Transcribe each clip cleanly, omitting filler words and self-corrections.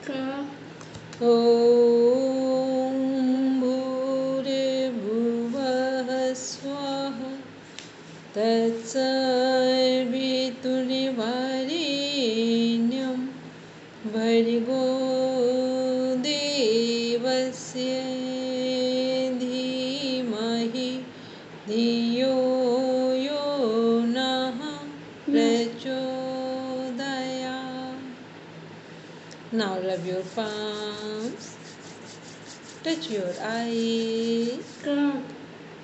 ॐ भूर्भुवः स्वः तत्सवितुर्वरेण्यं भर्गो देवस्य धीमहि धियो यो नः प्रचोदयात्. Now rub your palms, touch your eyes,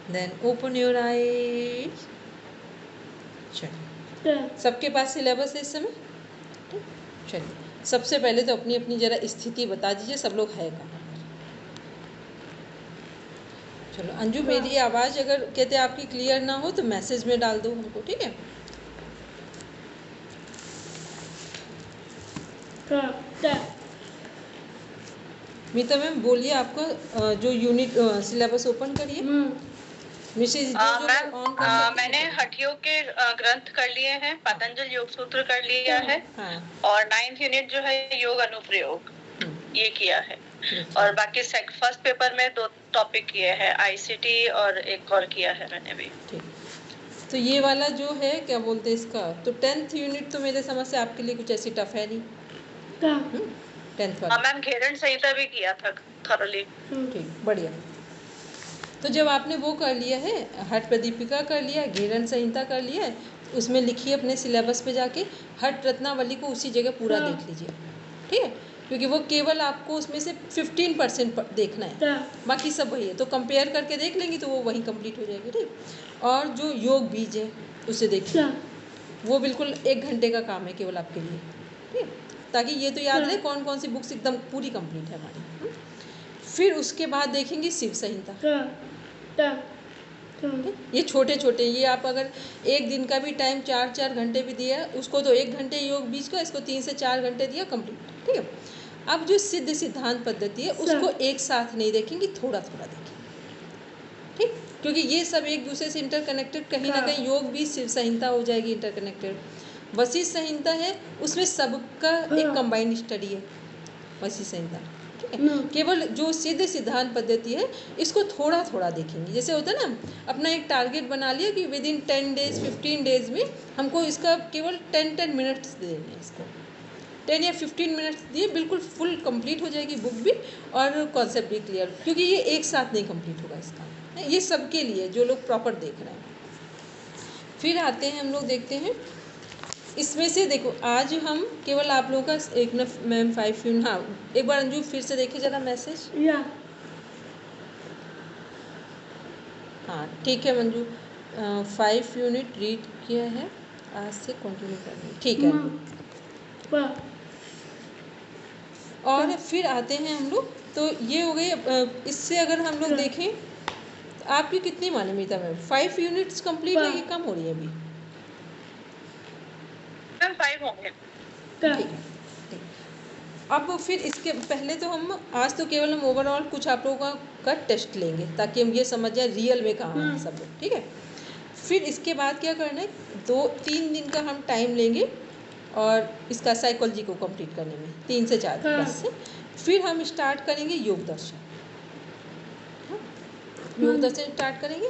then open your eyes. चलिए, सबके पास सिलेबस है इस समय. चलिए, सबसे पहले तो अपनी अपनी जरा स्थिति बता दीजिए, सब लोग है कहाँ. चलो अंजू, मेरी आवाज़ अगर कहते आपकी क्लियर ना हो तो मैसेज में डाल दो हमको, ठीक है. मीता मैम बोलिए, आपका जो यूनिट सिलेबस ओपन करिए. मिसेज मैंने हठयोग के ग्रंथ कर लिए हैं, पतंजल योग सूत्र कर लिया है. हाँ. और 9th यूनिट जो है योग अनुप्रयोग ये किया है. और बाकी फर्स्ट पेपर में 2 टॉपिक किए हैं, आईसीटी और एक और किया है मैंने भी. तो ये वाला जो है क्या बोलते हैं इसका, तो 10th यूनिट तो मेरे समझ से आपके लिए कुछ ऐसी टफ है नहीं. 10th वाला. मैम घेरण संहिता भी किया था थॉरली. ठीक, बढ़िया. तो जब आपने वो कर लिया है, हठ प्रदीपिका कर लिया, घेरण संहिता कर लिया है, उसमें लिखिए अपने सिलेबस पे जाके हठ रत्नावली को उसी जगह पूरा देख लीजिए, ठीक है. क्योंकि वो केवल आपको उसमें से 15% देखना है, बाकी सब वही है. तो कंपेयर करके देख लेंगे तो वो वहीं कंप्लीट हो जाएगी, ठीक. और जो योग बीज है उसे देखिए, वो बिल्कुल 1 घंटे का काम है केवल आपके लिए, ठीक. ताकि ये तो याद रहे कौन कौन सी बुक्स एकदम पूरी कंप्लीट है हमारी. फिर उसके बाद देखेंगे शिव संहिता. ये छोटे छोटे, ये आप अगर 1 दिन का भी टाइम 4-4 घंटे भी दिया, उसको तो 1 घंटे योग बीज का, इसको 3 से 4 घंटे दिया, कंप्लीट, ठीक है. अब जो सिद्ध सिद्धांत पद्धति है उसको एक साथ नहीं देखेंगे, थोड़ा थोड़ा देखेंगे, ठीक. क्योंकि ये सब एक दूसरे से इंटरकनेक्टेड, कहीं ना कहीं योग भी शिव संहिता हो जाएगी इंटरकनेक्टेड. वशिष्ठ संहिता है, उसमें सबका एक कंबाइंड स्टडी है वशिष्ठ संहिता, ठीक है. केवल जो सिद्ध सिद्धांत पद्धति है इसको थोड़ा थोड़ा देखेंगे. जैसे होता है ना, अपना एक टारगेट बना लिया कि विद इन 10 डेज 15 डेज में हमको इसका केवल 10 मिनट्स देने हैं. इसको 10 या 15 मिनट्स दिए, बिल्कुल फुल कंप्लीट हो जाएगी बुक भी और कॉन्सेप्ट भी क्लियर. क्योंकि ये एक साथ नहीं कंप्लीट होगा इसका, ये सबके लिए जो लोग प्रॉपर देख रहे हैं. फिर आते हैं हम लोग देखते हैं इसमें से. देखो आज हम केवल आप लोगों का एक न मैम 5 यूनिट, हाँ एक बार अंजू फिर से देखिए जरा मैसेज. हाँ ठीक है मंजू, 5 यूनिट रीड किया है, आज से कंटिन्यू करनी, ठीक है. और फिर आते हैं हम लोग, तो ये हो गई. इससे अगर हम लोग देखें आपकी कितनी माने मीता मैम, 5 यूनिट्स कंप्लीट है कि कम हो रही है अभी? 5 हो गए. ठीक है. अब फिर इसके पहले तो हम आज तो केवल हम ओवरऑल कुछ आप लोगों का टेस्ट लेंगे ताकि हम ये समझ जाए रियल में कहाँ है सब लोग, ठीक है. फिर इसके बाद क्या करना है, 2-3 दिन का हम टाइम लेंगे और इसका साइकोलॉजी को कंप्लीट करने में 3 से 4 क्लास से. फिर हम स्टार्ट करेंगे योग दर्शन. योग दर्शन स्टार्ट करेंगे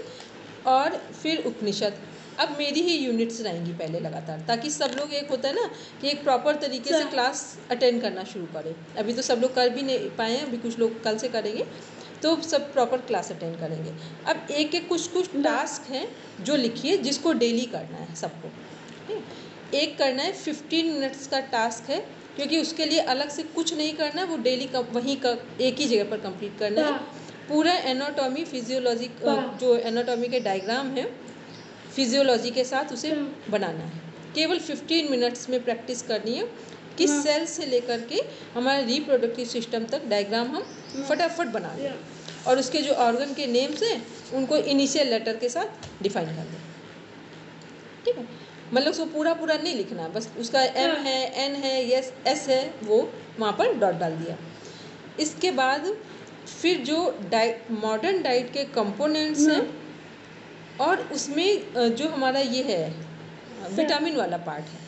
और फिर उपनिषद. अब मेरी ही यूनिट्स रहेंगी पहले लगातार, ताकि सब लोग, एक होता है ना कि एक प्रॉपर तरीके से क्लास अटेंड करना शुरू करें. अभी तो सब लोग कर भी नहीं पाए हैं, अभी कुछ लोग कल से करेंगे, तो सब प्रॉपर क्लास अटेंड करेंगे. अब एक एक कुछ टास्क हैं जो लिखिए जिसको डेली करना है सबको. एक करना है 15 मिनट्स का टास्क है, क्योंकि उसके लिए अलग से कुछ नहीं करना है, वो डेली का वहीं का एक ही जगह पर कंप्लीट करना है. पूरा एनाटॉमी फिजियोलॉजी, जो एनाटॉमी के डायग्राम है फिजियोलॉजी के साथ उसे बनाना है. केवल 15 मिनट्स में प्रैक्टिस करनी है कि सेल से लेकर के हमारे रिप्रोडक्टिव सिस्टम तक डायग्राम हम फटाफट बना लें और उसके जो ऑर्गन के नेम्स हैं उनको इनिशियल लेटर के साथ डिफाइन कर दें, ठीक है. मतलब उसको पूरा पूरा नहीं लिखना, बस उसका M है, N है, S है, वो वहाँ पर डॉट डाल दिया. इसके बाद फिर जो मॉडर्न डाइट के कंपोनेंट्स हैं और उसमें जो हमारा ये है विटामिन वाला पार्ट है,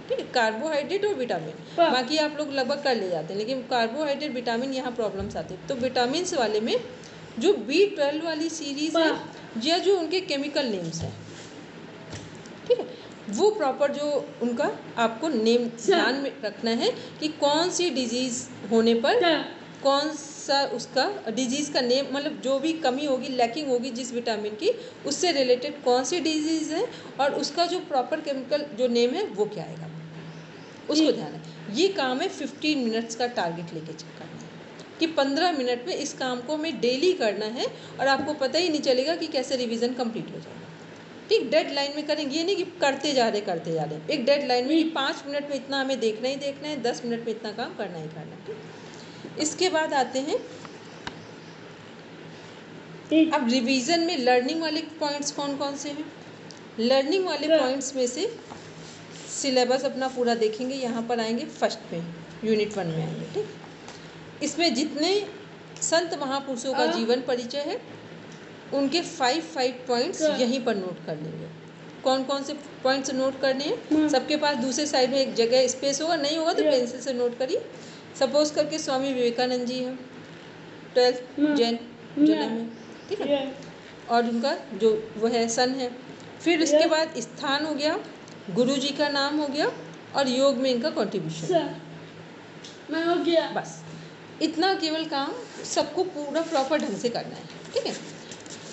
ठीक है, कार्बोहाइड्रेट और विटामिन, बाकी आप लोग लगभग कर ले जाते हैं, लेकिन कार्बोहाइड्रेट विटामिन यहाँ प्रॉब्लम्स आते हैं। तो विटामिन वाले में जो B12 वाली सीरीज़ है या जो उनके केमिकल नेम्स हैं, ठीक है, वो प्रॉपर जो उनका आपको नेम ध्यान में रखना है कि कौन सी डिजीज़ होने पर कौन सा उसका डिजीज़ का नेम, मतलब जो भी कमी होगी, लैकिंग होगी जिस विटामिन की, उससे रिलेटेड कौन सी डिजीज़ है और उसका जो प्रॉपर केमिकल जो नेम है वो क्या आएगा, उसको ध्यान है। ये काम है 15 मिनट्स का टारगेट लेके करना है कि 15 मिनट में इस काम को हमें डेली करना है और आपको पता ही नहीं चलेगा कि कैसे रिवीजन कंप्लीट हो जाएगा। ठीक, डेडलाइन में करेंगे, ये नहीं कि करते जा रहे एक डेडलाइन में कि 5 मिनट में इतना हमें देखना ही देखना है, 10 मिनट में इतना काम करना ही करना है। ठीक, इसके बाद आते हैं अब रिवीजन में लर्निंग वाले पॉइंट्स कौन कौन से हैं। लर्निंग वाले पॉइंट्स में से सिलेबस अपना पूरा देखेंगे, यहाँ पर आएंगे फर्स्ट पे, यूनिट 1 में आएंगे। ठीक, इसमें जितने संत महापुरुषों का जीवन परिचय है उनके 5 पॉइंट्स यहीं पर नोट कर लेंगे। कौन कौन से पॉइंट्स नोट करने हैं, सबके पास दूसरे साइड में एक जगह स्पेस होगा, नहीं होगा तो पेंसिल से नोट करिए। सपोज करके स्वामी विवेकानंद जी हैं, 12 जैन जन्म है, ठीक है, और उनका जो वो है सन है। फिर इसके बाद स्थान हो गया, गुरु जी का नाम हो गया और योग में इनका कॉन्ट्रीब्यूशन हो गया। बस इतना केवल काम सबको पूरा प्रॉपर ढंग से करना है। ठीक है,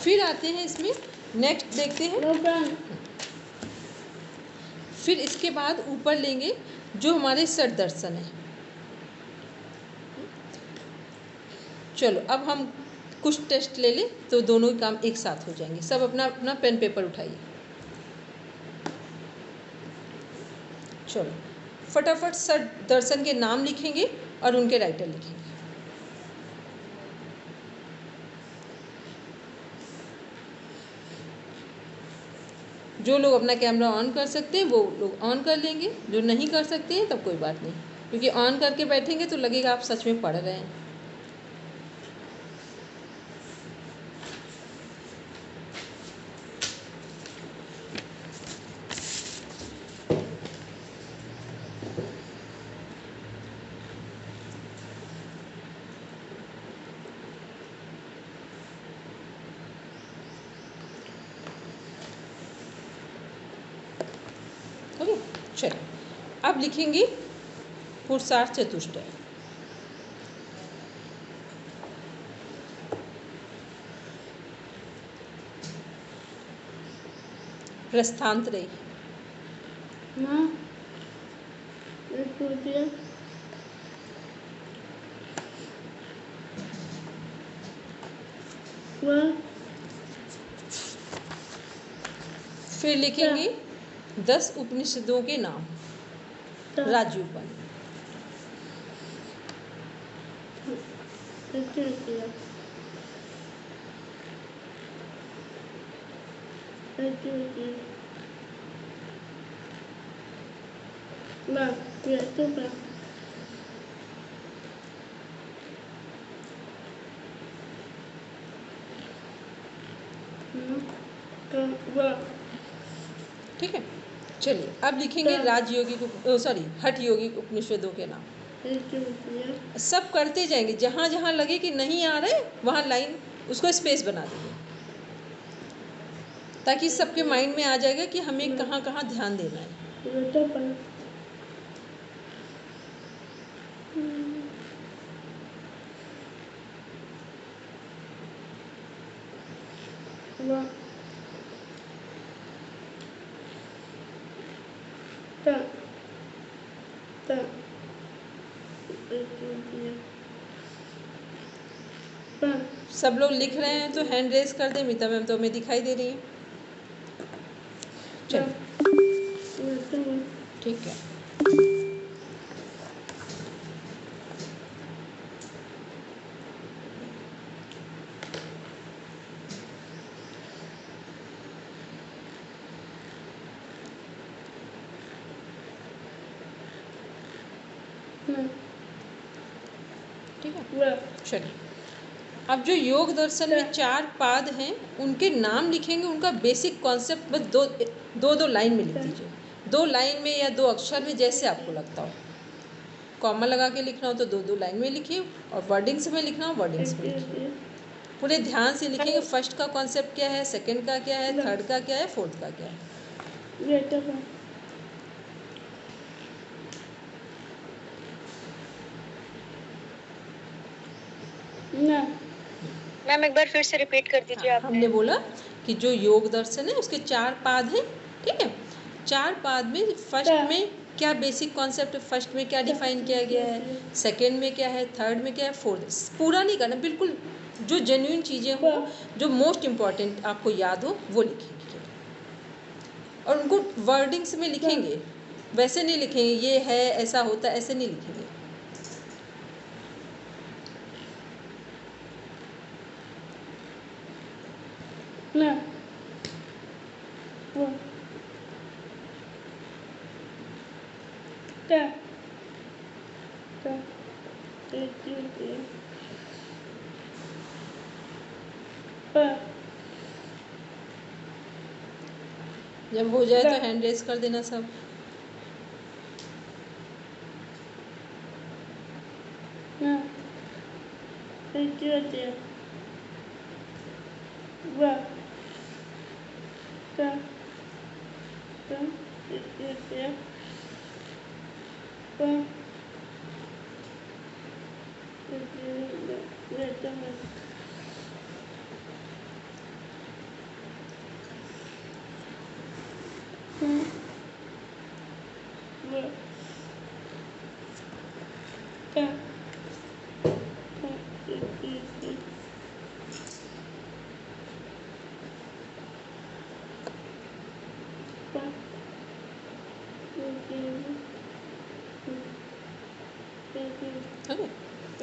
फिर आते हैं इसमें नेक्स्ट देखते हैं। फिर इसके बाद ऊपर लेंगे जो हमारे सर दर्शन है। चलो अब हम कुछ टेस्ट ले लें तो दोनों काम एक साथ हो जाएंगे। सब अपना अपना पेन पेपर उठाइए। चलो फटाफट सर दर्शन के नाम लिखेंगे और उनके राइटर लिखेंगे। जो लोग अपना कैमरा ऑन कर सकते हैं वो लोग ऑन कर लेंगे, जो नहीं कर सकते हैं तब कोई बात नहीं, क्योंकि ऑन करके बैठेंगे तो लगेगा आप सच में पढ़ रहे हैं। ओके, चलिए अब लिखेंगे पुरुषार्थ चतुष्टय। प्रस्थांतरय, फिर लिखेंगे 10 उपनिषदों के नाम। राजयोगपाल, ठीक है। चलिए अब लिखेंगे राजयोगी हठ योगी उपनिषदों के नाम। सब करते जाएंगे, जहाँ जहाँ लगे कि नहीं आ रहे वहाँ लाइन उसको स्पेस बना देंगे, ताकि सबके माइंड में आ जाएगा कि हमें कहाँ कहाँ ध्यान देना है। सब लोग लिख रहे हैं तो हैंड रेज कर दें। मीता मैम तो हमें दिखाई दे रही है। चलो ठीक है। ठीक है, चलिए अब जो योग दर्शन में 4 पाद हैं उनके नाम लिखेंगे, उनका बेसिक कॉन्सेप्ट बस दो लाइन में लिख दीजिए। 2 लाइन में या 2 अक्षर में, जैसे आपको लगता हो। कॉमा लगा के लिखना हो तो 2-2 लाइन में लिखिए, और वर्डिंग्स में लिखना हो वर्डिंग्स में लिखिए। पूरे ध्यान से लिखेंगे, फर्स्ट का कॉन्सेप्ट क्या है, सेकंड का क्या है, थर्ड का क्या है, फोर्थ का क्या है। मैम एक बार फिर से रिपीट कर दीजिए। हाँ, हमने बोला कि जो योग दर्शन है उसके 4 पाद हैं, ठीक है। 4 पाद में फर्स्ट में क्या बेसिक कॉन्सेप्ट, फर्स्ट में क्या डिफाइन किया गया है, सेकंड में क्या है, थर्ड में क्या है, फोर्थ। पूरा नहीं करना, बिल्कुल जो जेन्युइन चीज़ें हो, जो मोस्ट इम्पॉर्टेंट आपको याद हो वो लिखेंगे, और उनको वर्डिंग्स में लिखेंगे। वैसे नहीं लिखेंगे ये है ऐसा होता, ऐसे नहीं लिखेंगे। जब हो जाए तो हैंड रेस कर देना सब।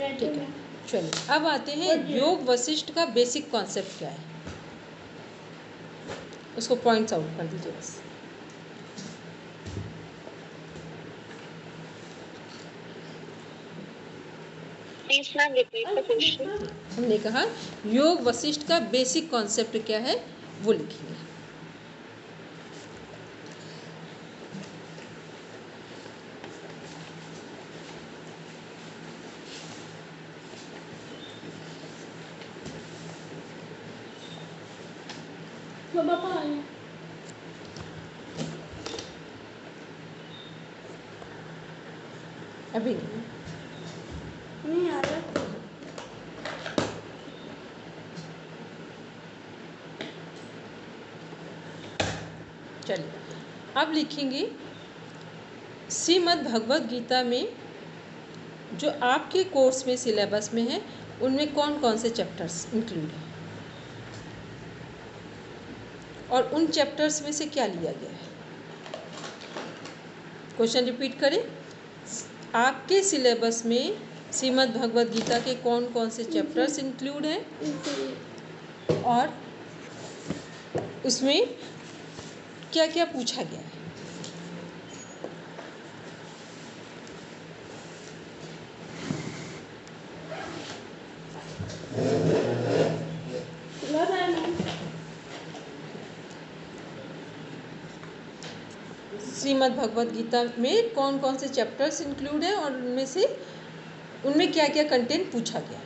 ठीक है, चलिए अब आते हैं योग वशिष्ठ का बेसिक कॉन्सेप्ट क्या है, उसको पॉइंट्स आउट कर दीजिए बस। हमने कहा योग वशिष्ठ का बेसिक कॉन्सेप्ट क्या है वो लिखिए। अभी नहीं आ रहा। चलिए अब लिखेंगे श्रीमद् भगवद गीता में जो आपके कोर्स में सिलेबस में है उनमें कौन कौन से चैप्टर्स इंक्लूड हैं, और उन चैप्टर्स में से क्या लिया गया है। क्वेश्चन रिपीट करें, आपके सिलेबस में श्रीमद् भगवद गीता के कौन कौन से चैप्टर्स इंक्लूड हैं, और उसमें क्या क्या पूछा गया है। श्रीमद् भगवद गीता में कौन कौन से चैप्टर्स इंक्लूड हैं, और उनमें क्या क्या कंटेंट पूछा गया है।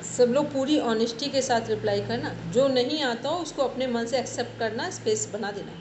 सब लोग पूरी ऑनेस्टी के साथ रिप्लाई करना, जो नहीं आता हो उसको अपने मन से एक्सेप्ट करना, स्पेस बना देना।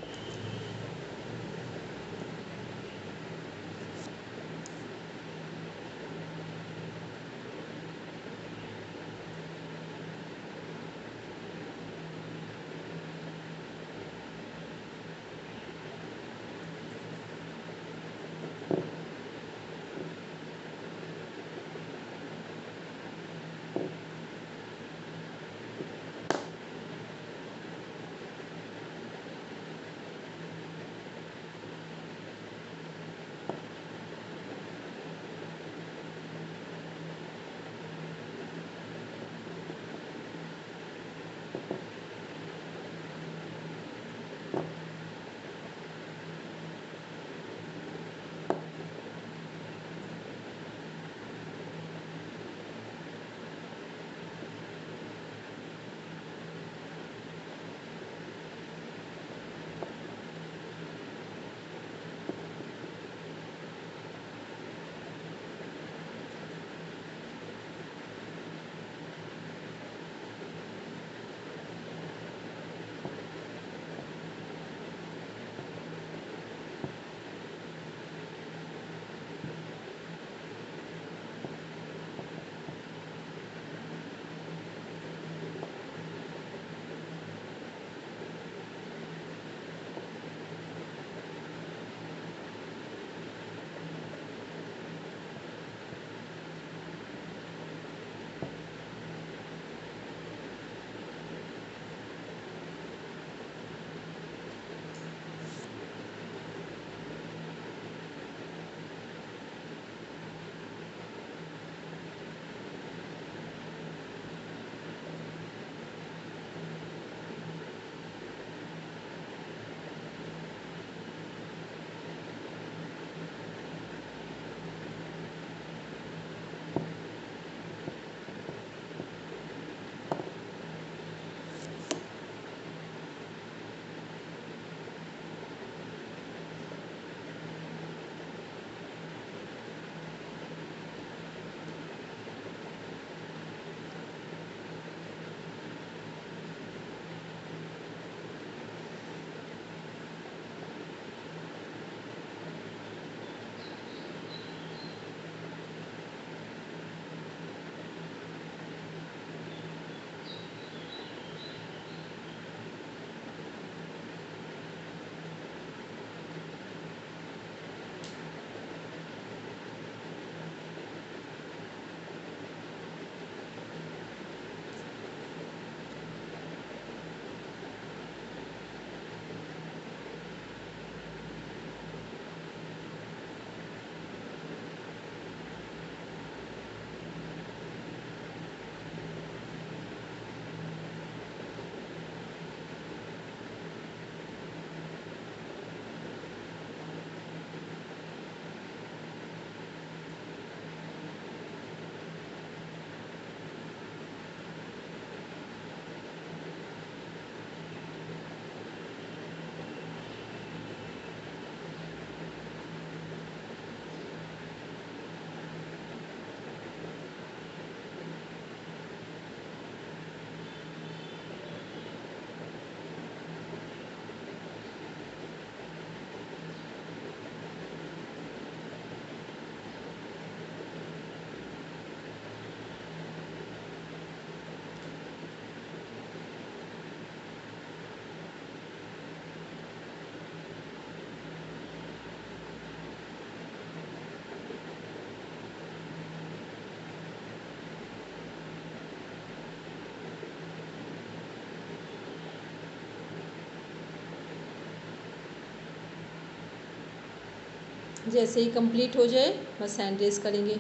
जैसे ही कंप्लीट हो जाए बस हैंड रेस करेंगे।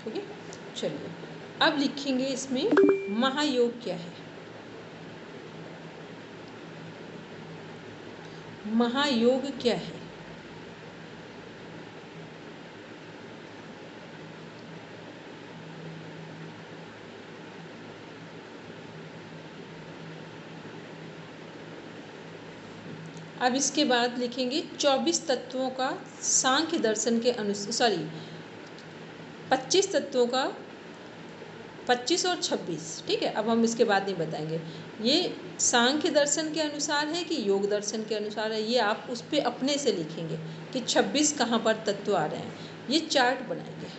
ओके, चलिए अब लिखेंगे इसमें महायोग क्या है। महायोग क्या है? अब इसके बाद लिखेंगे 24 तत्वों का सांख्य दर्शन के अनुसार, 25 तत्वों का, 25 और 26, ठीक है। अब हम इसके बाद नहीं बताएंगे ये सांख्य दर्शन के अनुसार है कि योग दर्शन के अनुसार है, ये आप उस पर अपने से लिखेंगे कि 26 कहाँ पर तत्व आ रहे हैं। ये चार्ट बनाएंगे।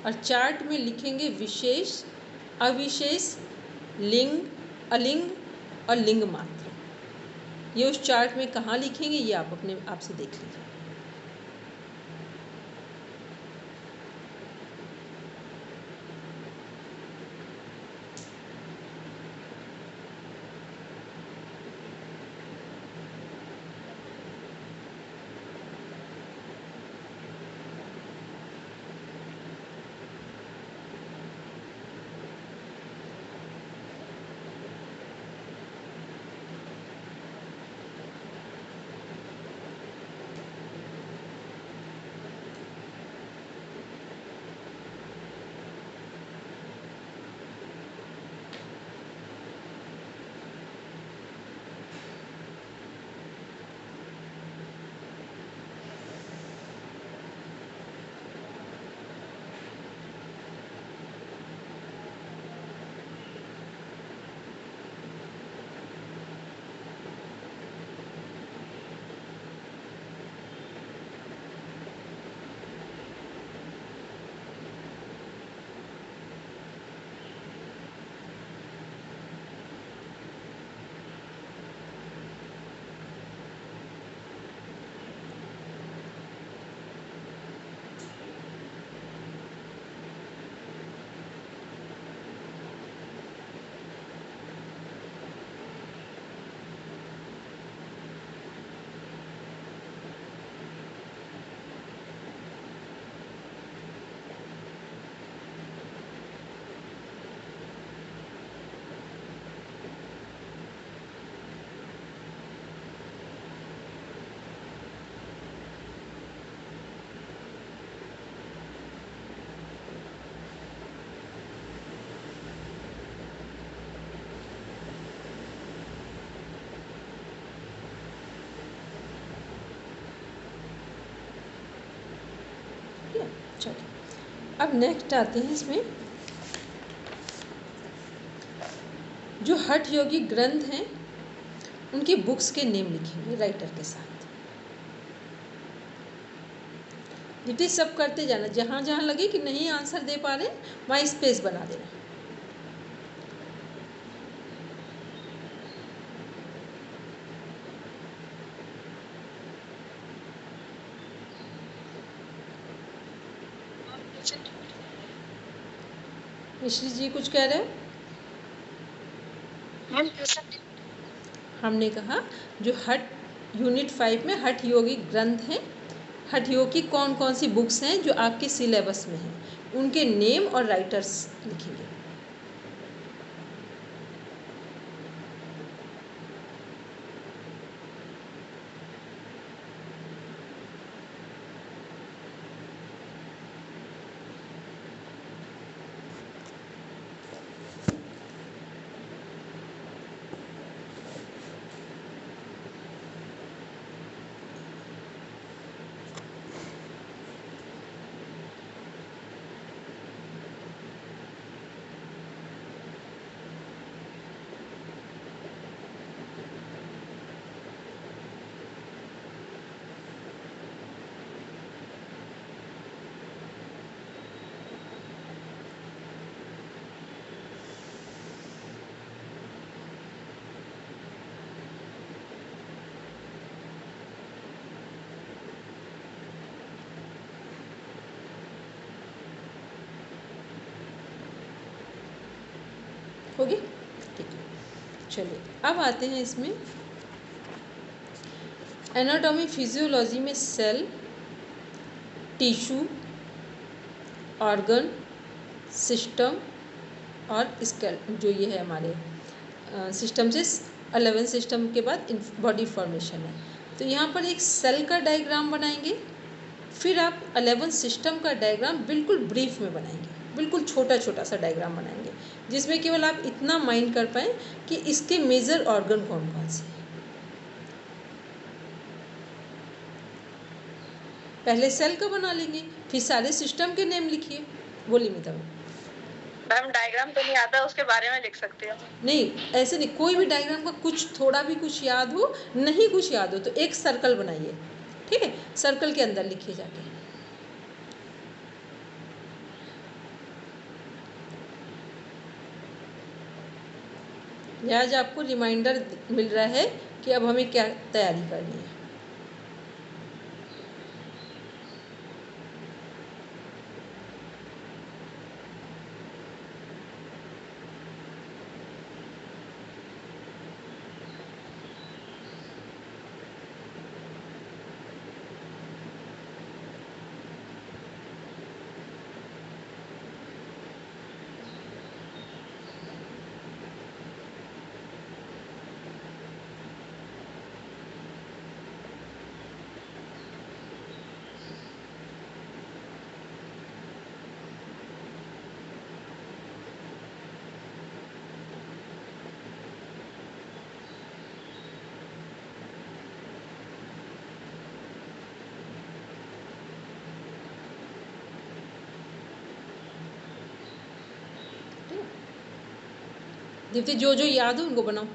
और चार्ट में लिखेंगे विशेष, अविशेष, लिंग, अलिंग और लिंग मात्र। ये उस चार्ट में कहाँ लिखेंगे ये आप अपने आप से देख लीजिए। चलिए अब नेक्स्ट आते हैं इसमें जो हठ योगी ग्रंथ हैं उनकी बुक्स के नेम लिखेंगे राइटर के साथ। ये सब करते जाना, जहाँ जहाँ लगे कि नहीं आंसर दे पा रहे वहाँ स्पेस बना देना। मिश्री जी कुछ कह रहे हैं? हमने कहा जो हठ यूनिट 5 में हठ योगी ग्रंथ हैं, हठ योग की कौन कौन सी बुक्स हैं जो आपके सिलेबस में हैं, उनके नेम और राइटर्स लिखेंगे। होगी, ठीक है। चलिए अब आते हैं इसमें एनाटॉमी फिजियोलॉजी में सेल, टिश्यू, ऑर्गन, सिस्टम और स्केल जो ये है हमारे सिस्टम से 11 सिस्टम के बाद बॉडी फॉर्मेशन है। तो यहाँ पर एक सेल का डायग्राम बनाएंगे, फिर आप 11 सिस्टम का डायग्राम बिल्कुल ब्रीफ में बनाएंगे, बिल्कुल छोटा छोटा सा डायग्राम बनाएंगे जिसमें केवल आप इतना माइंड कर पाएँ कि इसके मेजर ऑर्गन कौन कौन से हैं। पहले सेल का बना लेंगे, फिर सारे सिस्टम के नेम लिखिए। बोलिए मिता मैम डायग्राम तो नहीं आता, उसके बारे में लिख सकते हो? नहीं, ऐसे नहीं, कोई भी डायग्राम का कुछ थोड़ा भी कुछ याद हो, नहीं कुछ याद हो तो एक सर्कल बनाइए, ठीक है, सर्कल के अंदर लिखिए जाके। आज आपको रिमाइंडर मिल रहा है कि अब हमें क्या तैयारी करनी है। दीप्ति जो जो याद हो उनको बनाओ।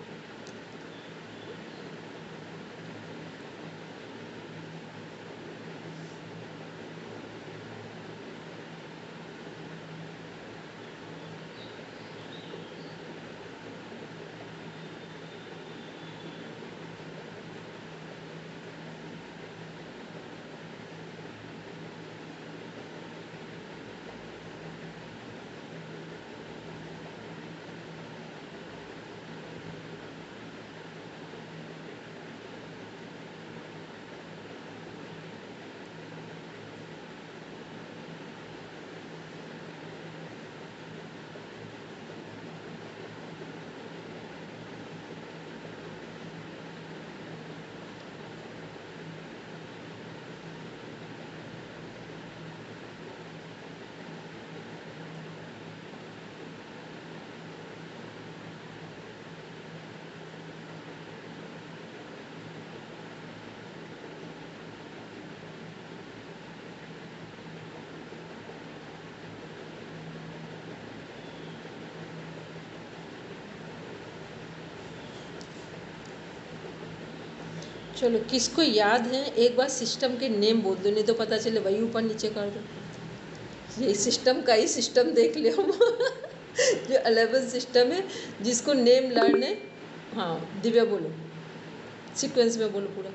चलो किसको याद है एक बार सिस्टम के नेम बोल दो, नहीं तो पता चले वही ऊपर नीचे कर दो। ये सिस्टम का ही सिस्टम देख ले हम जो 11 सिस्टम है जिसको नेम लर्न है। हाँ दिव्या बोलो, सीक्वेंस में बोलो पूरा।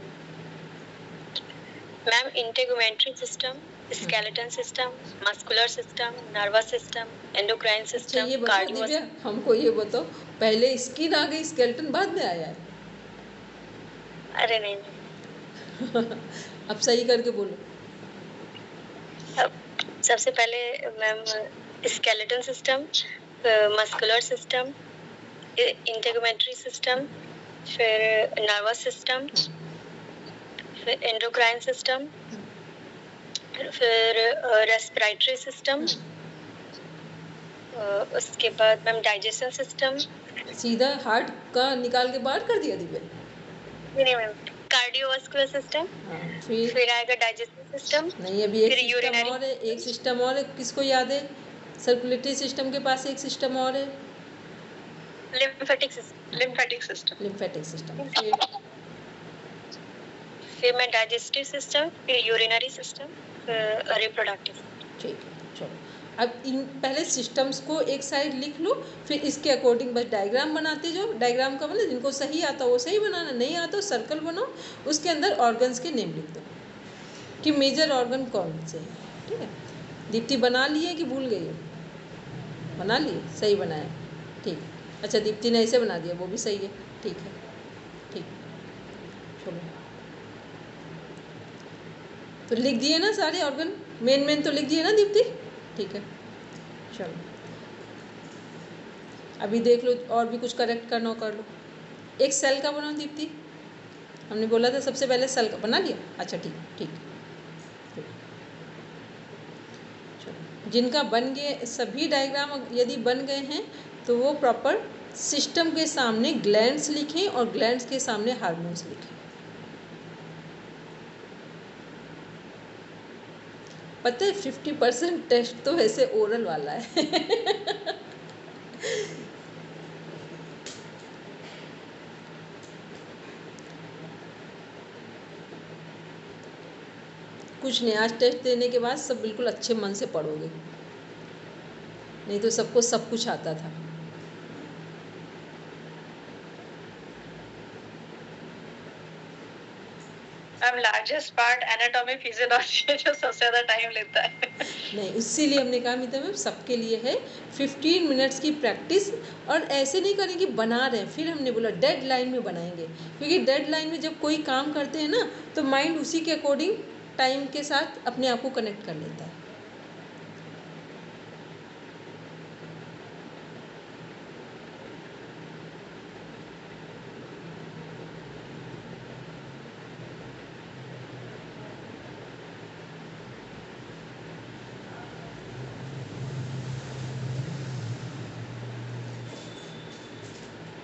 Ma'am integumentary system, skeleton system, muscular system, nervous system, endocrine system, ये बताओ दिव्या, हमको ये बताओ पहले स्किन आ गई, स्केलेटन बाद में आया है? अरे नहीं अब सही करके बोलो। अब सबसे पहले ma'am skeleton system, muscular system, integumentary system, फिर नर्वस सिस्टम, फिर एंडोक्राइन सिस्टम, फिर रेस्पिरेटरी सिस्टम, उसके बाद मैम डाइजेशन सिस्टम। सीधा हार्ट का निकाल के बाहर कर दिया दिव्या? नहीं मैम, कार्डियोवास्कुलर सिस्टम, फिर आएगा डाइजेस्टिव सिस्टम। नहीं अभी एक सिस्टम और है, एक सिस्टम और है, किसको याद है? सर्कुलेटरी सिस्टम के पास एक सिस्टम और है, लिम्फेटिक सिस्टम। फिर मैं डाइजेस्टिव सिस्टम, फिर यूरिनरी सिस्टम, फिर रिप्रोडक्टिव। ठीक है चलो, अब इन पहले सिस्टम्स को एक साइड लिख लो, फिर इसके अकॉर्डिंग बस डायग्राम बनाते जाओ। डायग्राम का मतलब जिनको सही आता वो सही बनाना, नहीं आता सर्कल बनाओ, उसके अंदर ऑर्गन्स के नेम लिख दो कि मेजर ऑर्गन कौन से हैं। ठीक है, दीप्ति बना लिए कि भूल गई हो? बना लिए, सही बनाया, ठीक है। अच्छा, दीप्ति ने ऐसे बना दिया, वो भी सही है, ठीक है, ठीक। चलो, तो लिख दिए ना सारे ऑर्गन, मेन तो लिख दिए ना दीप्ति? ठीक है, चलो अभी देख लो, और भी कुछ करेक्ट करना हो कर लो। एक सेल का बनाओ दीप्ति, हमने बोला था सबसे पहले सेल का बना लिया। अच्छा ठीक ठीक ठीक। चलो, जिनका बन गए सभी डायग्राम यदि बन गए हैं तो वो प्रॉपर सिस्टम के सामने ग्लैंड्स लिखें और ग्लैंड्स के सामने हार्मोन्स लिखें। पता है 50% टेस्ट तो वैसे ओरल वाला है। कुछ नहीं, आज टेस्ट देने के बाद सब बिल्कुल अच्छे मन से पढ़ोगे, नहीं तो सबको सब कुछ आता था। लार्जेस्ट पार्ट एनाटॉमी फिजियोलॉजी है जो सबसे ज़्यादा टाइम लेता है। नहीं, इसीलिए हमने कहा मित्र मैम सबके लिए है 15 मिनट्स की प्रैक्टिस। और ऐसे नहीं करेंगे बना रहे हैं, फिर हमने बोला डेडलाइन में बनाएंगे, क्योंकि डेडलाइन में जब कोई काम करते हैं ना तो माइंड उसी के अकॉर्डिंग टाइम के साथ अपने आप को कनेक्ट कर लेता है।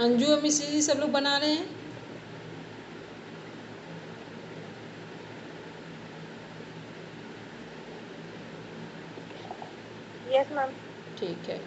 अंजू और मिश्री जी सब लोग बना रहे हैं। Yes ma'am. ठीक है,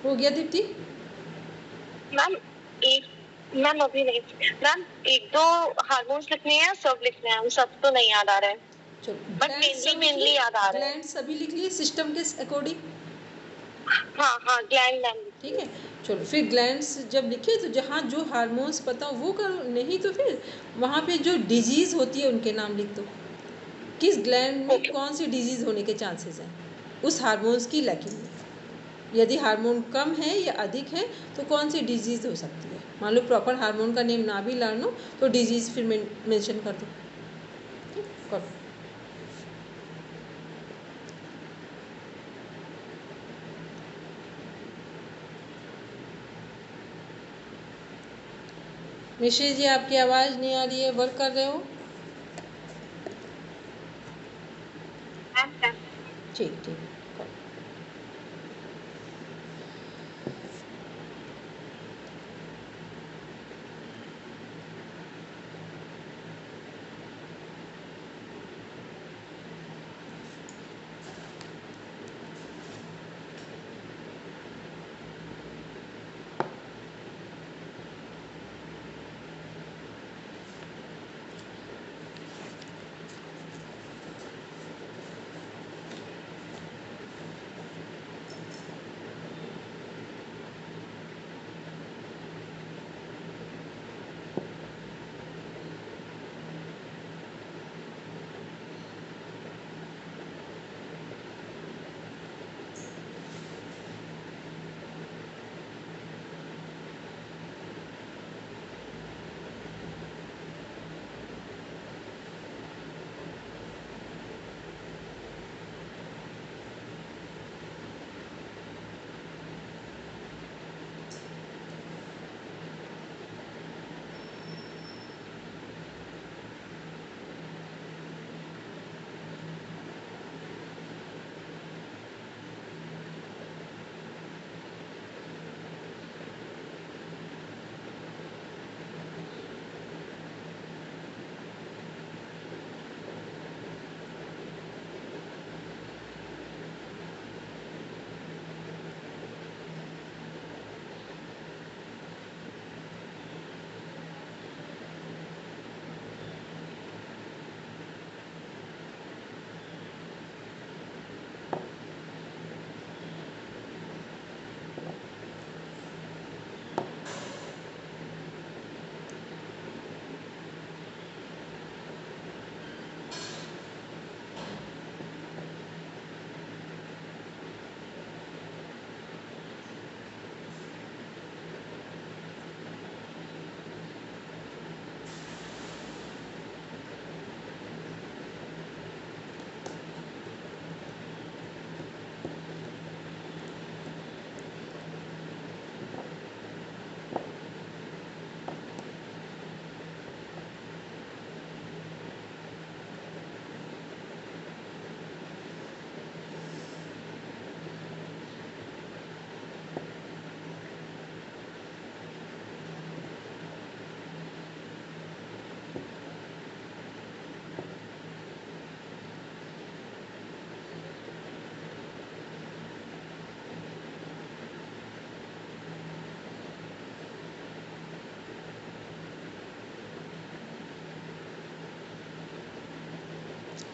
हो गया दीप्ति? मैम मैम अभी नहीं। मैम एक दो हार्मोन्स लिखने हैं, सब लिखने हैं, सब तो नहीं याद आ रहे हैं। चलो, बट मेनली याद आ रहे हैं। ग्लैंड सभी लिख लिए सिस्टम के अकॉर्डिंग। हाँ ग्लैंड मैम। ठीक है, चलो फिर ग्लैंड्स जब लिखे तो जहाँ जो हार्मोन्स पता हो वो करो, नहीं तो फिर वहाँ पे जो डिजीज़ होती है उनके नाम लिख दो, किस ग्लैंड में कौन सी डिजीज़ होने के चांसेस हैं उस हार्मोन्स की लैकिंग में। यदि हार्मोन कम है या अधिक है तो कौन सी डिजीज़ हो सकती है। मान लो प्रॉपर हार्मोन का नेम ना भी लानो तो डिजीज़ फिर मेंशन कर दो। ठीक, करो। मिश्री जी आपकी आवाज़ नहीं आ रही है, वर्क कर रहे हो? ठीक ठीक, करो।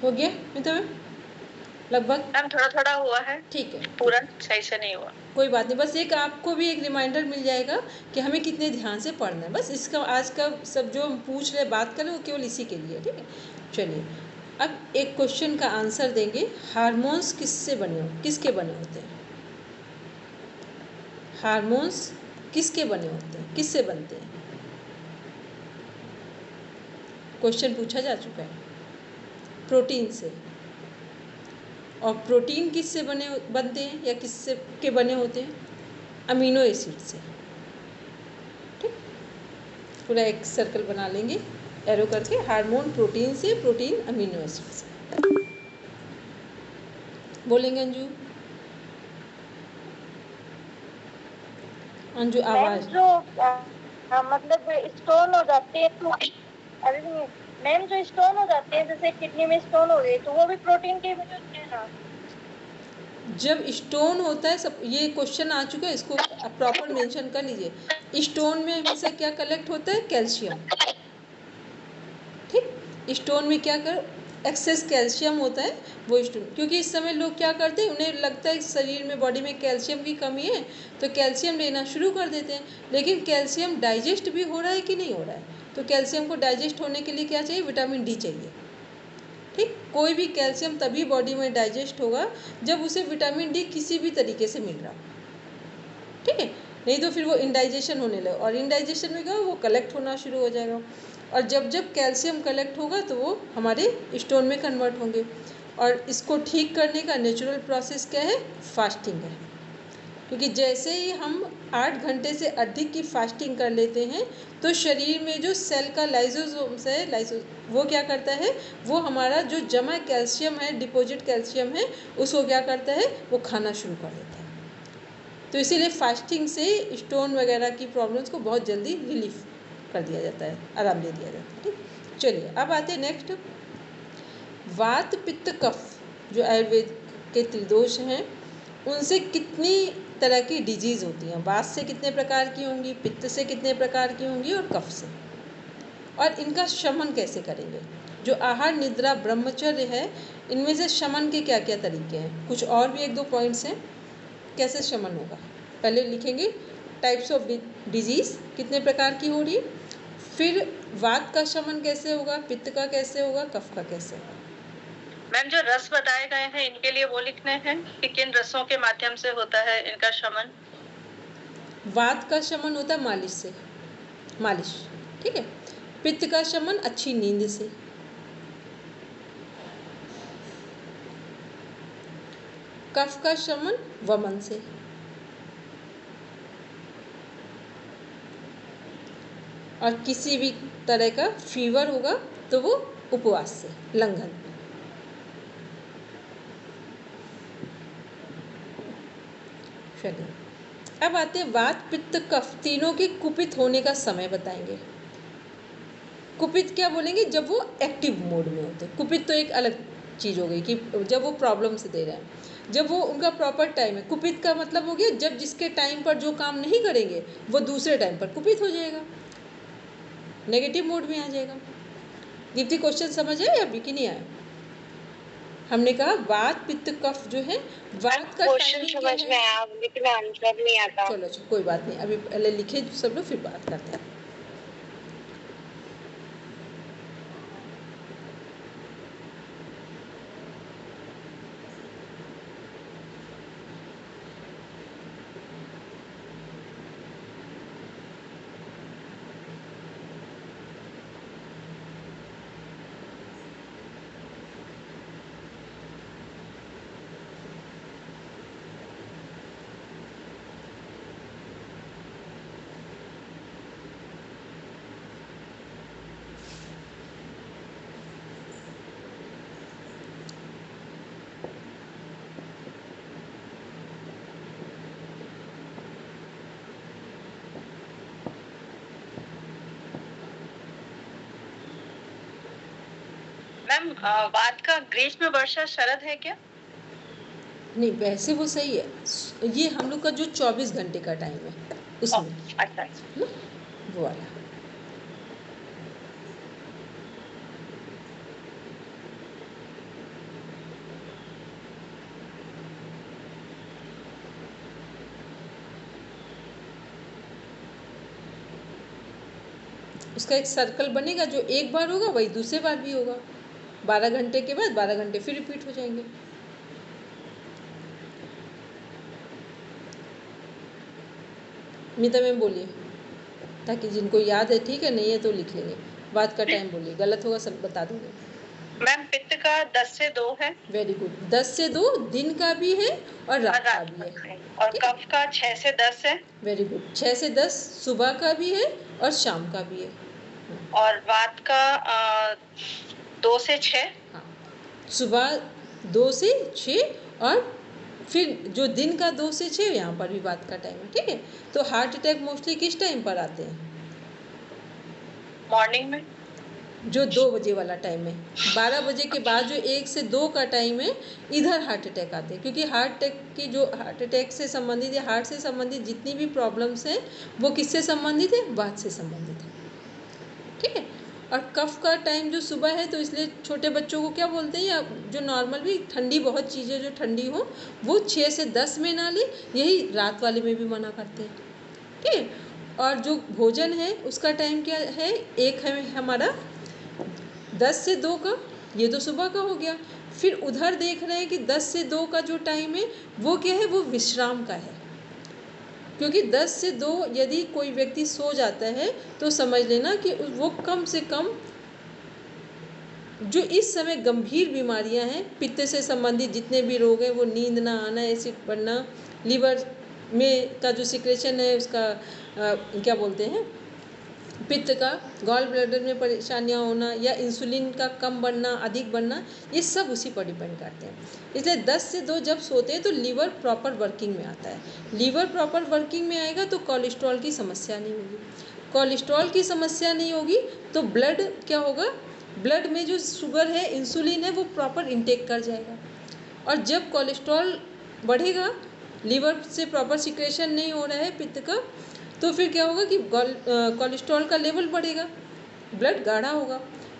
हो गया मतलब लगभग? मैम थोड़ा थोड़ा हुआ है, ठीक है, पूरा सही से नहीं हुआ। कोई बात नहीं। बस एक आपको भी एक रिमाइंडर मिल जाएगा कि हमें कितने ध्यान से पढ़ना है। बस इसका आज का सब जो हम पूछ रहे बात करें वो केवल इसी के लिए, ठीक है। चलिए अब एक क्वेश्चन का आंसर देंगे। हार्मोन्स किसके बने होते हैं? हार्मोन्स किसके बने होते हैं, किससे बनते हैं? क्वेश्चन पूछा जा चुका है। प्रोटीन से। और प्रोटीन किससे बनते हैं या किससे के बने होते हैं? अमीनो एसिड से। ठीक, पूरा एक सर्कल बना लेंगे एरो करके। हार्मोन प्रोटीन से, प्रोटीन अमीनो एसिड से। बोलेंगे अंजू? अंजू आवाज। जो मतलब स्टोन हो जाते हैं तो अरे मैम जो स्टोन हो जाते हैं, जैसे किडनी में स्टोन हो गए, तो वो भी प्रोटीन के वजह से है ना? जब स्टोन होता है, सब ये क्वेश्चन आ चुका है, इसको प्रॉपर मेंशन कर लीजिए। स्टोन में हमेशा क्या कलेक्ट होता है? कैल्शियम। ठीक, स्टोन में क्या कर एक्सेस कैल्शियम होता है वो स्टोन। क्योंकि इस समय लोग क्या करते हैं, उन्हें लगता है शरीर में, बॉडी में कैल्शियम की कमी है तो कैल्शियम लेना शुरू कर देते हैं। लेकिन कैल्शियम डाइजेस्ट भी हो रहा है कि नहीं हो रहा है? तो कैल्शियम को डाइजेस्ट होने के लिए क्या चाहिए? विटामिन डी चाहिए। ठीक, कोई भी कैल्शियम तभी बॉडी में डाइजेस्ट होगा जब उसे विटामिन डी किसी भी तरीके से मिल रहा हो। ठीक है, नहीं तो फिर वो इंडाइजेशन होने लगे, और इंडाइजेशन में क्या वो कलेक्ट होना शुरू हो जाएगा। और जब जब कैल्शियम कलेक्ट होगा तो वो हमारे स्टोन में कन्वर्ट होंगे। और इसको ठीक करने का नेचुरल प्रोसेस क्या है? फास्टिंग है। क्योंकि जैसे ही हम 8 घंटे से अधिक की फास्टिंग कर लेते हैं तो शरीर में जो सेल का लाइसोसोम्स है, वो क्या करता है? वो हमारा जो जमा कैल्शियम है, डिपॉजिट कैल्शियम है, उसको क्या करता है? वो खाना शुरू कर देता है। तो इसीलिए फास्टिंग से स्टोन वगैरह की प्रॉब्लम्स को बहुत जल्दी रिलीफ कर दिया जाता है, आराम दे दिया जाता है। ठीक, चलिए अब आते हैं नेक्स्ट। वात पित्त कफ जो आयुर्वेद के त्रिदोष हैं, उनसे कितनी तरह की डिजीज़ होती हैं? वात से कितने प्रकार की होंगी, पित्त से कितने प्रकार की होंगी, और कफ से। और इनका शमन कैसे करेंगे? जो आहार निद्रा ब्रह्मचर्य है, इनमें से शमन के क्या क्या तरीके हैं? कुछ और भी एक दो पॉइंट्स हैं कैसे शमन होगा। पहले लिखेंगे टाइप्स ऑफ डिजीज़ कितने प्रकार की हो रही है, फिर वात का शमन कैसे होगा, पित्त का कैसे होगा, कफ का कैसे होगा। मैम जो रस बताए गए हैं इनके लिए वो लिखने हैं कि किन रसों के माध्यम से होता है इनका शमन। वात का शमन होता है मालिश से, मालिश। ठीक है, पित्त का शमन अच्छी नींद से, कफ का शमन वमन से, और किसी भी तरह का फीवर होगा तो वो उपवास से, लंघन। चलिए अब आते हैं वात पित्त कफ तीनों के कुपित होने का समय बताएंगे। कुपित क्या बोलेंगे? जब वो एक्टिव मोड में होते हैं। कुपित तो एक अलग चीज़ हो गई कि जब वो प्रॉब्लम से दे रहे हैं, जब वो उनका प्रॉपर टाइम है। कुपित का मतलब हो गया जब जिसके टाइम पर जो काम नहीं करेंगे वो दूसरे टाइम पर कुपित हो जाएगा, नेगेटिव मोड में आ जाएगा। दीप्ति क्वेश्चन समझ आया अभी कि नहीं आया? हमने कहा वात पित्त कफ जो है, वात का क्वेश्चन टाइमिंग क्या समझ में है? आया लेकिन आंसर नहीं आता। चलो कोई बात नहीं, अभी पहले लिखे सब लोग फिर बात करते हैं। मैम वात का ग्रीष्म वर्षा शरद है क्या? नहीं, वैसे वो सही है। ये हम लोग का जो 24 घंटे का टाइम है उसमें, अच्छा है ना, वो वाला। उसका एक सर्कल बनेगा, जो एक बार होगा वही दूसरे बार भी होगा। 12 घंटे के बाद 12 घंटे फिर रिपीट हो जाएंगे। मीता मैम बोलिए, ताकि जिनको याद है ठीक है, नहीं है तो लिख लेंगे। बात का टाइम बोलिए, गलत होगा सब बता देंगे। मैम पित्त का 10 से 2 है। Very good. 10 से 2 दिन का भी है और रात का भी है। और कफ का 6 से 10 है। Very good. 6 से 10 सुबह का भी है और शाम का भी है। और वात का 2 से 6। हाँ, सुबह 2 से 6 और फिर जो दिन का 2 से 6 यहाँ पर भी बात का टाइम है, ठीक है। तो हार्ट अटैक मोस्टली किस टाइम पर आते हैं? मॉर्निंग में, जो 2 बजे वाला टाइम है। 12 बजे के बाद जो 1 से 2 का टाइम है, इधर हार्ट अटैक आते हैं, क्योंकि हार्ट अटैक की जो हार्ट अटैक से संबंधित या हार्ट से संबंधित जितनी भी प्रॉब्लम्स हैं वो किससे संबंधित है? वात से संबंधित है, ठीक है। और कफ का टाइम जो सुबह है, तो इसलिए छोटे बच्चों को क्या बोलते हैं, या जो नॉर्मल भी ठंडी बहुत चीज़ें जो ठंडी हो वो 6 से 10 में ना ले, यही रात वाले में भी मना करते हैं, ठीक है। और जो भोजन है उसका टाइम क्या है? एक है हमारा 10 से 2 का, ये तो सुबह का हो गया। फिर उधर देख रहे हैं कि 10 से 2 का जो टाइम है वो क्या है? वो विश्राम का है, क्योंकि 10 से 2 यदि कोई व्यक्ति सो जाता है तो समझ लेना कि वो कम से कम जो इस समय गंभीर बीमारियां हैं, पित्त से संबंधित जितने भी रोग हैं, वो नींद ना आना, एसिड बढ़ना, लीवर में का जो सिक्रेशन है उसका क्या बोलते हैं, पित्त का, गॉल ब्लैडर में परेशानियां होना या इंसुलिन का कम बनना, अधिक बनना, ये सब उसी पर डिपेंड करते हैं। इसलिए 10 से 2 जब सोते हैं तो लीवर प्रॉपर वर्किंग में आता है। लीवर प्रॉपर वर्किंग में आएगा तो कोलेस्ट्रॉल की समस्या नहीं होगी। कोलेस्ट्रॉल की समस्या नहीं होगी तो ब्लड क्या होगा? ब्लड में जो शुगर है, इंसुलिन है, वो प्रॉपर इंटेक कर जाएगा। और जब कोलेस्ट्रॉल बढ़ेगा, लीवर से प्रॉपर सिक्रेशन नहीं हो रहा है पित्त का, तो फिर क्या होगा कि कोलेस्ट्रॉल का लेवल बढ़ेगा, ब्लड गाढ़ा होगा,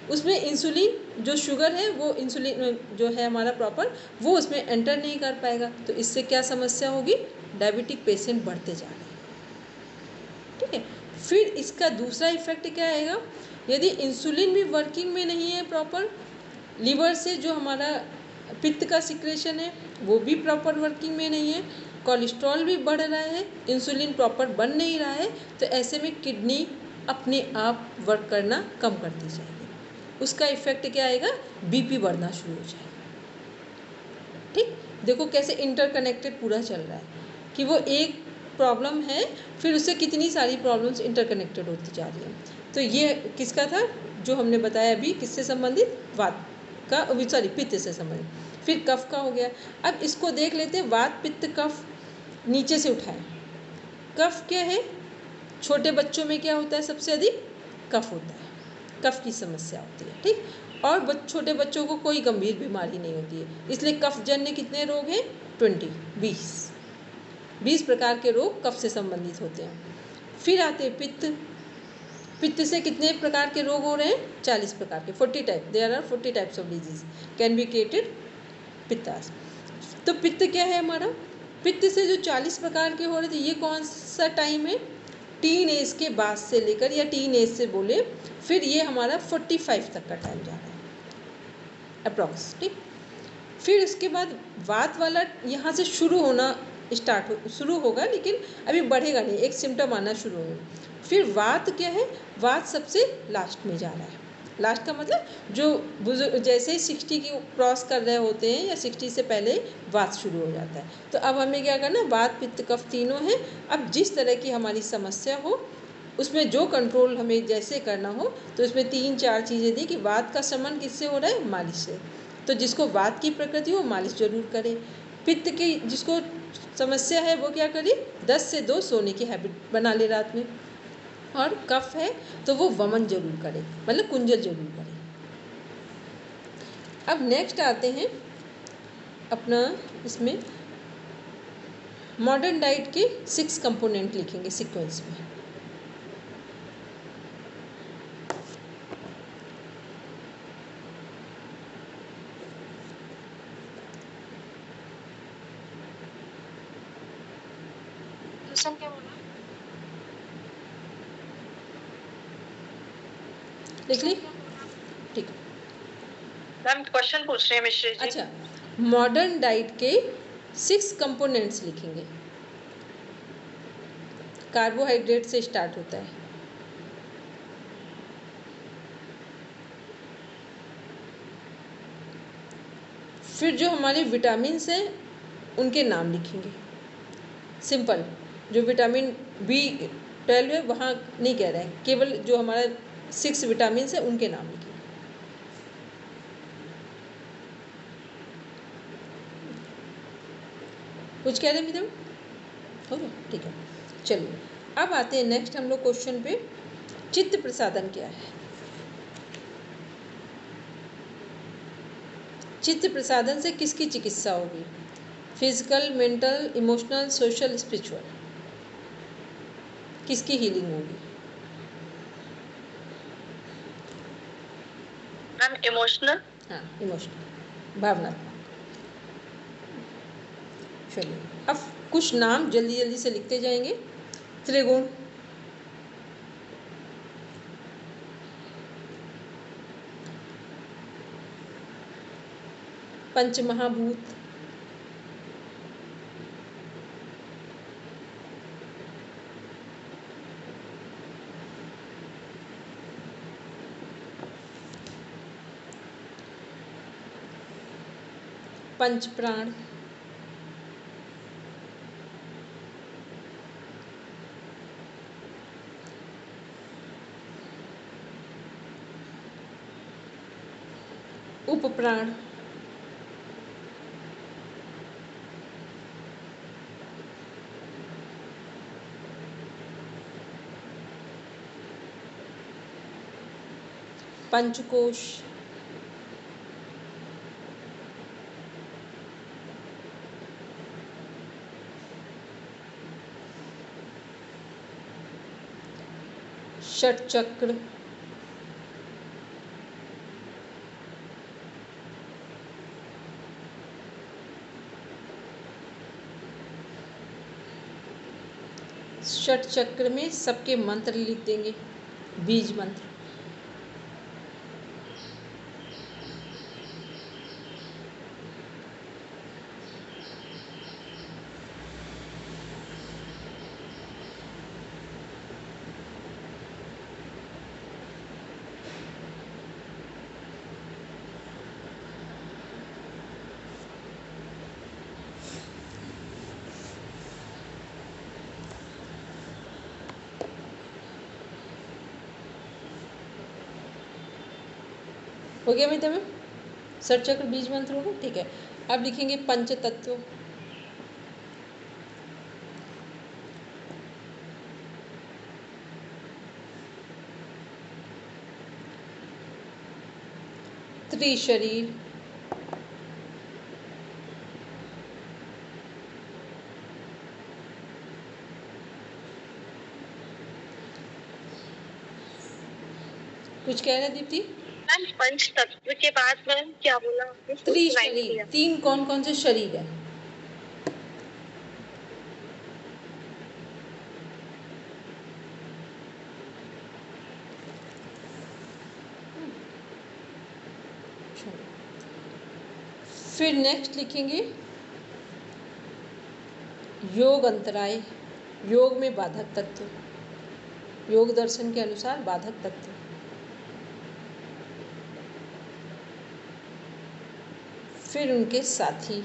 उसमें इंसुलिन जो शुगर है, वो इंसुलिन जो है हमारा प्रॉपर, वो उसमें एंटर नहीं कर पाएगा। तो इससे क्या समस्या होगी? डायबिटिक पेशेंट बढ़ते जा रहे हैं, ठीक है। फिर इसका दूसरा इफेक्ट क्या आएगा? यदि इंसुलिन भी वर्किंग में नहीं है प्रॉपर, लीवर से जो हमारा पित्त का सिक्रेशन है वो भी प्रॉपर वर्किंग में नहीं है, कोलेस्ट्रॉल भी बढ़ रहा है, इंसुलिन प्रॉपर बन नहीं रहा है, तो ऐसे में किडनी अपने आप वर्क करना कम करती जाएगी। उसका इफेक्ट क्या आएगा? बीपी बढ़ना शुरू हो जाएगा, ठीक। देखो कैसे इंटरकनेक्टेड पूरा चल रहा है, कि वो एक प्रॉब्लम है, फिर उससे कितनी सारी प्रॉब्लम्स इंटरकनेक्टेड होती जा रही हैं। तो ये किसका था जो हमने बताया अभी, किससे संबंधित? वात का, सॉरी पित्त से संबंधित। फिर कफ का हो गया। अब इसको देख लेते हैं, वात पित्त कफ नीचे से उठाएं। कफ क्या है? छोटे बच्चों में क्या होता है? सबसे अधिक कफ होता है, कफ की समस्या होती है, ठीक। और छोटे बच्चों को कोई गंभीर बीमारी नहीं होती है, इसलिए कफ जन्य कितने रोग हैं? 20 प्रकार के रोग कफ से संबंधित होते हैं। फिर आते हैं पित्त। पित्त से कितने प्रकार के रोग हो रहे हैं? 40 प्रकार के, 40 type, there are 40 types of disease can be created पित्तास। तो पित्त क्या है हमारा? पित्त से जो 40 प्रकार के हो रहे थे, ये कौन सा टाइम है? टीन एज के बाद से लेकर, या टीन एज से बोले, फिर ये हमारा 45 तक का टाइम जा रहा है अप्रॉक्स, ठीक। फिर इसके बाद वात वाला यहाँ से शुरू होगा, लेकिन अभी बढ़ेगा नहीं, एक सिम्टम आना शुरू होगा। फिर वात क्या है? वात सबसे लास्ट में जा रहा है। लास्ट का मतलब जो बुजुर्ग जैसे ही 60 की क्रॉस कर रहे होते हैं या 60 से पहले वात शुरू हो जाता है। तो अब हमें क्या करना? वात पित्त कफ तीनों हैं। अब जिस तरह की हमारी समस्या हो, उसमें जो कंट्रोल हमें जैसे करना हो, तो इसमें 3-4 चीज़ें दी कि वात का शमन किससे हो रहा है? मालिश से। तो जिसको वात की प्रकृति हो मालिश जरूर करे। पित्त की जिसको समस्या है वो क्या करे? 10 से 2 सोने की हैबिट बना ले रात में। और कफ है तो वो वमन जरूर करे, मतलब कुंजल जरूर करे। अब नेक्स्ट आते हैं अपना, इसमें मॉडर्न डाइट के 6 कंपोनेंट लिखेंगे सीक्वेंस में। ट्यूशन क्या बोला? लिख ली? ठीक। मैम क्वेश्चन पूछ रहे हैं मिश्री जी। अच्छा, मॉडर्न डाइट के 6 कंपोनेंट्स लिखेंगे। कार्बोहाइड्रेट से स्टार्ट होता है। फिर जो हमारे विटामिन्स हैं उनके नाम लिखेंगे। सिंपल, जो विटामिन B12 है वहाँ नहीं कह रहे हैं, केवल जो हमारा 6 विटामिन्स है उनके नाम लिखेंगे। कुछ कह रहे हैं मैडम? हो गया, ठीक है। चलिए अब आते हैं नेक्स्ट हम लोग क्वेश्चन पे। चित्त प्रसादन क्या है? चित्त प्रसादन से किसकी चिकित्सा होगी? Physical, mental, emotional, social, spiritual, किसकी हीलिंग होगी? Ma'am emotional. हाँ, इमोशनल, भावनात्मक। चलिए अब कुछ नाम जल्दी जल्दी से लिखते जाएंगे। त्रिगुण, पंचमहाभूत, पंच प्राण, उपप्राण, पंचकोश, षट चक्र, षट चक्र में सबके मंत्र लिख देंगे, बीज मंत्र। हो गया मित्र में षट चक्र बीज मंत्र होगा, ठीक है। अब लिखेंगे पंच तत्व, त्रिशरीर, कुछ कह रहे दीप्ति? मैम पंच तत्व के बाद मैम क्या बोला आपने? त्रिशरीर, 3 कौन कौन से शरीर है? फिर नेक्स्ट लिखेंगे योग अंतराय, योग में बाधक तत्व, योग दर्शन के अनुसार बाधक तत्व। फिर उनके साथी,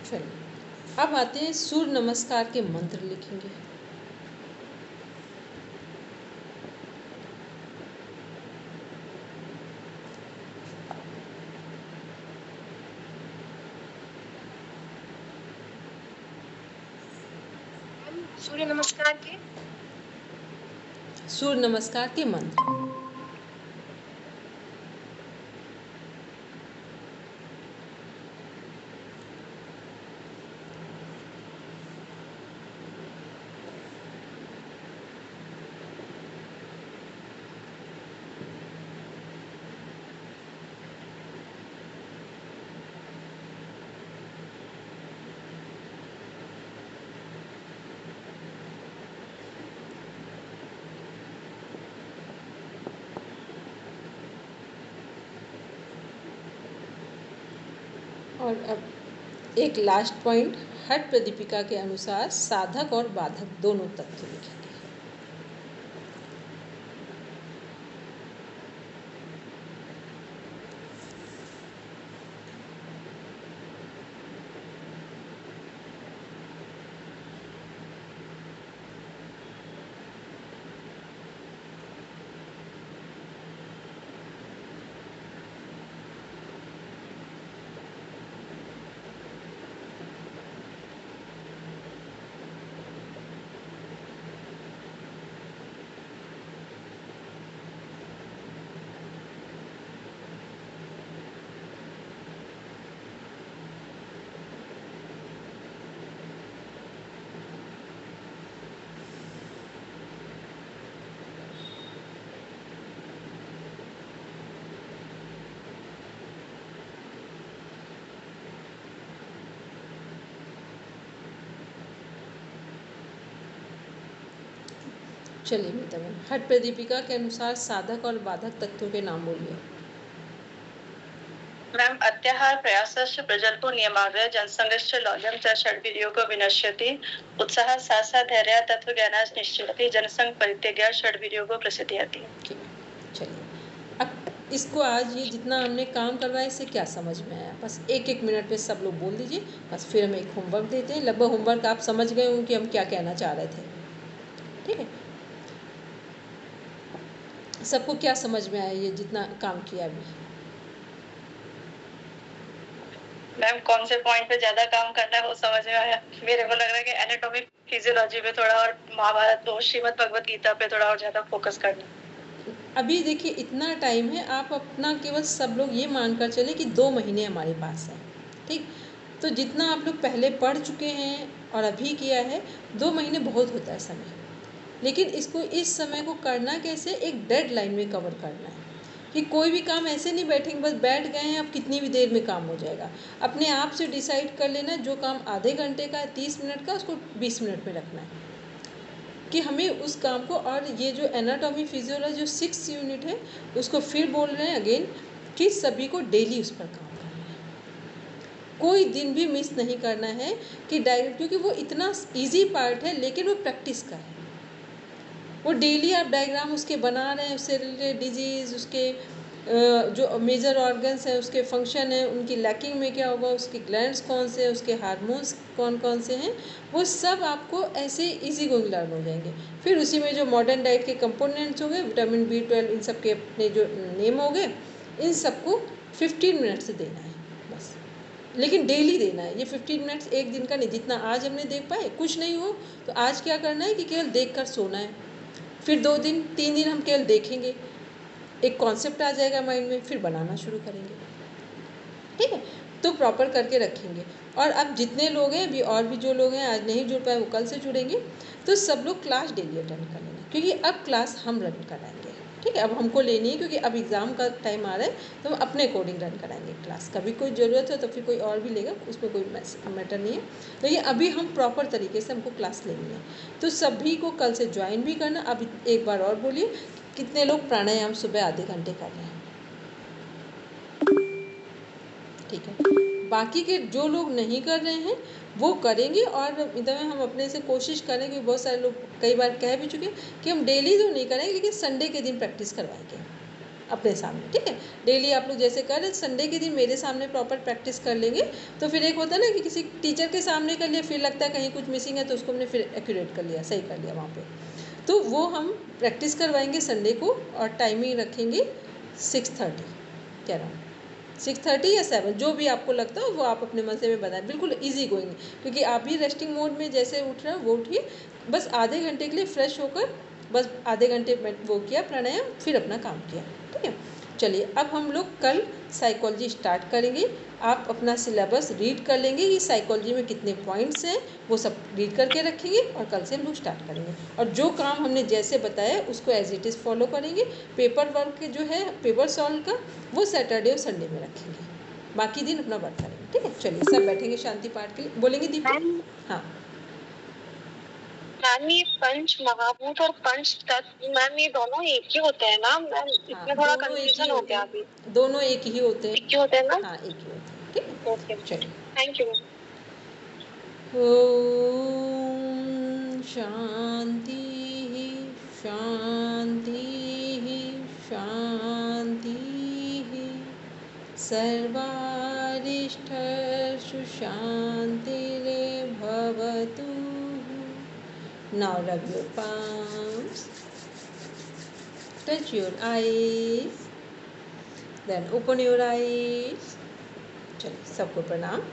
चलिए अब आते हैं सूर्य नमस्कार के मंत्र लिखेंगे। सूर्य नमस्कार के मंत्र। और अब एक लास्ट पॉइंट, हठ प्रदीपिका के अनुसार साधक और बाधक दोनों तत्व लिखेंगे। चलिए मीता मैम, हठ प्रदीपिका के अनुसार साधक और बाधक तत्वों के नाम बोलिए। मैम, अत्याहार प्रयासश्च प्रजल्पो नियमाग्रह जनसंघश्च लौल्यं च षड्वीर्योगो विनश्यति उत्साह सासा धैर्य तत्व ज्ञानास निश्चिति जनसंघ परित्याग षड्वीर्योगो प्रसिद्ध्यति। चलिए, अब इसको आज ये जितना हमने काम करवाया इससे क्या समझ में आया, बस एक एक मिनट में सब लोग बोल दीजिए, बस फिर हम एक होमवर्क देते हैं। लगभग होमवर्क आप समझ गए होंगे कि हम क्या कहना चाह रहे थे। ठीक है, सबको क्या समझ में आया ये जितना काम किया अभी? मैम, कौन से पॉइंट पे ज्यादा काम करना है वो समझ में आया। मेरे को लग रहा है कि एनाटॉमी फिजियोलॉजी पे थोड़ा और महाभारत तो श्रीमद् भगवत गीता पे थोड़ा और ज्यादा फोकस करना। अभी देखिए इतना टाइम है, आप अपना केवल सब लोग ये मानकर चले कि 2 महीने हमारे पास हैं। ठीक, तो जितना आप लोग पहले पढ़ चुके हैं और अभी किया है, 2 महीने बहुत होता है समय, लेकिन इसको इस समय को करना कैसे, एक डेडलाइन में कवर करना है कि कोई भी काम ऐसे नहीं बैठेंगे बस बैठ गए हैं अब कितनी भी देर में काम हो जाएगा। अपने आप से डिसाइड कर लेना जो काम आधे घंटे का है 30 मिनट का उसको 20 मिनट में रखना है कि हमें उस काम को। और ये जो एनाटॉमी फिजियोलॉजी जो 6 यूनिट है उसको फिर बोल रहे हैं अगेन कि सभी को डेली उस पर काम करना है, कोई दिन भी मिस नहीं करना है कि डायरेक्ट, क्योंकि वो इतना ईजी पार्ट है लेकिन वो प्रैक्टिस का है। वो डेली आप डायग्राम उसके बना रहे हैं, उससे रिलेटेड डिजीज़, उसके जो मेजर ऑर्गन्स हैं उसके फंक्शन है, उनकी लैकिंग में क्या होगा, उसके ग्लैंड्स कौन से हैं, उसके हार्मोन्स कौन कौन से हैं, वो सब आपको ऐसे इजी गोइंग लर्न हो जाएंगे। फिर उसी में जो मॉडर्न डाइट के कंपोनेंट्स हो गए, विटामिन B12, इन सब के अपने जो नेम हो गए, इन सबको 15 मिनट से देना है बस, लेकिन डेली देना है। ये 15 मिनट्स एक दिन का नहीं, जितना आज हमने देख पाए, कुछ नहीं हो तो आज क्या करना है कि केवल देख कर सोना है। फिर 2 दिन 3 दिन हम केवल देखेंगे, एक कॉन्सेप्ट आ जाएगा माइंड में, फिर बनाना शुरू करेंगे। ठीक है, तो प्रॉपर करके रखेंगे। और अब जितने लोग हैं, अभी और भी जो लोग हैं आज नहीं जुड़ पाए वो कल से जुड़ेंगे, तो सब लोग क्लास डेली अटेंड कर लेना, क्योंकि अब क्लास हम रन कराएंगे। ठीक है, अब हमको लेनी है क्योंकि अब एग्ज़ाम का टाइम आ रहा है, तो हम अपने अकॉर्डिंग रन कराएंगे क्लास। कभी कोई ज़रूरत हो तो फिर कोई और भी लेगा, उसमें कोई मैटर नहीं है, लेकिन अभी हम प्रॉपर तरीके से हमको क्लास लेनी है। तो सभी को कल से ज्वाइन भी करना। अब एक बार और बोलिए, कितने लोग प्राणायाम सुबह आधे घंटे कर रहे हैं? ठीक है, बाकी के जो लोग नहीं कर रहे हैं वो करेंगे। और इधर में हम अपने से कोशिश करें, कि बहुत सारे लोग कई बार कह भी चुके कि हम डेली तो नहीं करेंगे, लेकिन संडे के दिन प्रैक्टिस करवाएंगे अपने सामने। ठीक है, डेली आप लोग जैसे कर रहे, संडे के दिन मेरे सामने प्रॉपर प्रैक्टिस कर लेंगे। तो फिर एक होता है ना कि किसी टीचर के सामने कर लिया, फिर लगता है कहीं कुछ मिसिंग है, तो उसको हमने फिर एक्यूरेट कर लिया, सही कर लिया वहाँ पे। तो वो हम प्रैक्टिस करवाएंगे संडे को, और टाइमिंग रखेंगे 6:30 कह रहा हूँ। 6:30 या 7, जो भी आपको लगता हो वो आप अपने मज़े में बनाएं, बिल्कुल इजी गोइंग, क्योंकि आप भी रेस्टिंग मोड में जैसे उठ रहे हो वो उठिए, बस आधे घंटे के लिए फ्रेश होकर बस आधे घंटे वो किया प्राणायाम, फिर अपना काम किया, ठीक है। चलिए अब हम लोग कल साइकोलॉजी स्टार्ट करेंगे। आप अपना सिलेबस रीड कर लेंगे कि साइकोलॉजी में कितने पॉइंट्स हैं, वो सब रीड करके रखेंगे और कल से हम लोग स्टार्ट करेंगे। और जो काम हमने जैसे बताया उसको एज इट इज़ फॉलो करेंगे। पेपर वर्क जो है पेपर सॉल्व का वो सैटरडे और संडे में रखेंगे, बाकी दिन अपना वर्क करेंगे, ठीक है। चलिए सब बैठेंगे शांति पाठ के लिए, बोलेंगे दीपक? हाँ मैम ये पंच महाभूत और पंच तत्व मैम ये दोनों एक ही होते हैं ना मैम? इसमें थोड़ा दोनों एक ही कंफ्यूजन हो होते गया हैं, अभी। दोनों एक ही होते हैं। एक ही होते हैं ना? हाँ एक ही होते हैं, ठीक है। ओके चलिए। Thank you. ओम शांति शांति शांति, सर्वारिष्ठेषु शान्तिर्भवतु। Now rub your palms, touch your eyes, then open your eyes. चलिए सबको प्रणाम।